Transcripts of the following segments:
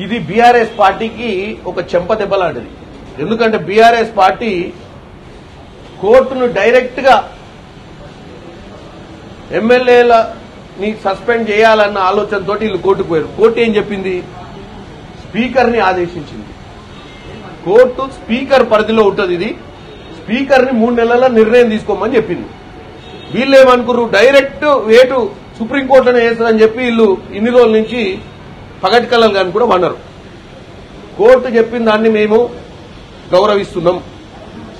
ఇది బీఆర్ఎస్ పార్టీకి ఒక చెంపదెబ్బ లాంటిది. ఎందుకంటే బీఆర్ఎస్ పార్టీ కోర్టును డైరెక్ట్ గా ఎమ్మెల్యేలని సస్పెండ్ చేయాలన్న ఆలోచనతో వీళ్ళు కోర్టుకు పోయారు. కోర్టు ఏం చెప్పింది? స్పీకర్ ని ఆదేశించింది. కోర్టు స్పీకర్ పరిధిలో ఉంటుంది. ఇది స్పీకర్ ని 3 నెలల నిర్ణయం తీసుకోమని చెప్పింది. వీళ్ళు ఏమనుకున్నారు? డైరెక్ట్ వేటు సుప్రీంకోర్టులోనే వేస్తుందని చెప్పి వీళ్ళు ఇన్ని రోజుల నుంచి పగటి కళలు కానీ కూడా వన్నారు. కోర్టు చెప్పిన దాన్ని మేము గౌరవిస్తున్నాం.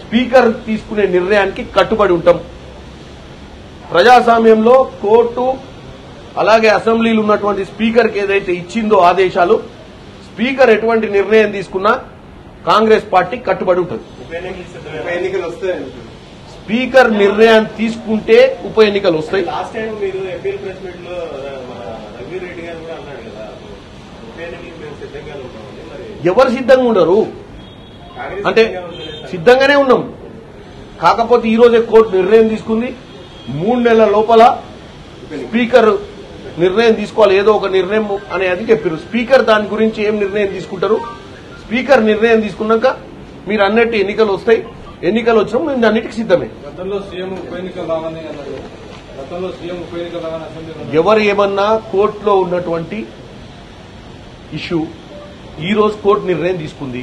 స్పీకర్ తీసుకునే నిర్ణయానికి కట్టుబడి ఉంటాం. ప్రజాస్వామ్యంలో కోర్టు అలాగే అసెంబ్లీలో ఉన్నటువంటి స్పీకర్కి ఏదైతే ఇచ్చిందో ఆదేశాలు, స్పీకర్ ఎటువంటి నిర్ణయం తీసుకున్నా కాంగ్రెస్ పార్టీ కట్టుబడి ఉంటుంది. స్పీకర్ నిర్ణయం తీసుకుంటే ఉప ఎన్నికలు వస్తాయి. ఎవరు సిద్ధంగా ఉండరు అంటే సిద్ధంగానే ఉన్నాం. కాకపోతే ఈ రోజే కోర్టు నిర్ణయం తీసుకుంది. 3 నెలల లోపల స్పీకర్ నిర్ణయం తీసుకోవాలి, ఏదో ఒక నిర్ణయం అనేది చెప్పారు. స్పీకర్ దాని గురించి ఏం నిర్ణయం తీసుకుంటారు? స్పీకర్ నిర్ణయం తీసుకున్నాక మీరు అన్నట్టు ఎన్నికలు వస్తాయి. ఎన్నికలు వచ్చినప్పుడు మేము అన్నిటికీ సిద్దమే. ఎవరు ఏమన్నా కోర్టులో ఉన్నటువంటి ఇష్యూ ఈ రోజు కోర్టు నిర్ణయం తీసుకుంది.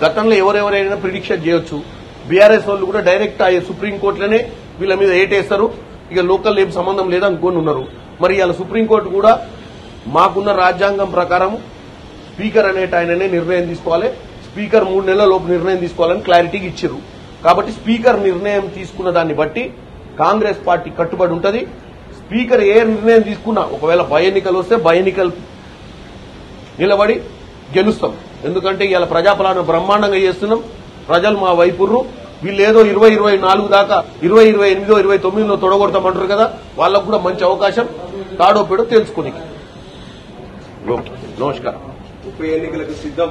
గతంలో ఎవరెవరైనా ప్రిడిక్షన్ చేయొచ్చు. బీఆర్ఎస్ వాళ్ళు కూడా డైరెక్ట్ సుప్రీంకోర్టులోనే వీళ్ళ మీద ఏటేస్తారు. ఇక లోకల్ ఏం సంబంధం లేదనుకొని ఉన్నారు. మరి ఇలా సుప్రీంకోర్టు కూడా మాకున్న రాజ్యాంగం ప్రకారం స్పీకర్ అనేట ఆయననే నిర్ణయం తీసుకోవాలి, స్పీకర్ 3 నెలల లోపు నిర్ణయం తీసుకోవాలని క్లారిటీగా ఇచ్చారు. కాబట్టి స్పీకర్ నిర్ణయం తీసుకున్న దాన్ని బట్టి కాంగ్రెస్ పార్టీ కట్టుబడి ఉంటుంది. స్పీకర్ ఏ నిర్ణయం తీసుకున్నా ఒకవేళ బై ఎన్నికలు వస్తే బై ఎన్నికలు నిలబడి గెలుస్తాం. ఎందుకంటే ఇవాళ ప్రజాపాలన బ్రహ్మాండంగా చేస్తున్నాం. ప్రజలు మా వైపుర్రు. వీళ్ళు ఏదో 2024 దాకా 2028 29 తొడగొడతామంటారు కదా, వాళ్ళకు కూడా మంచి అవకాశం తాడో పేడో తెలుసుకుని. నమస్కారం. ఉప ఎన్నికలకు సిద్ధం.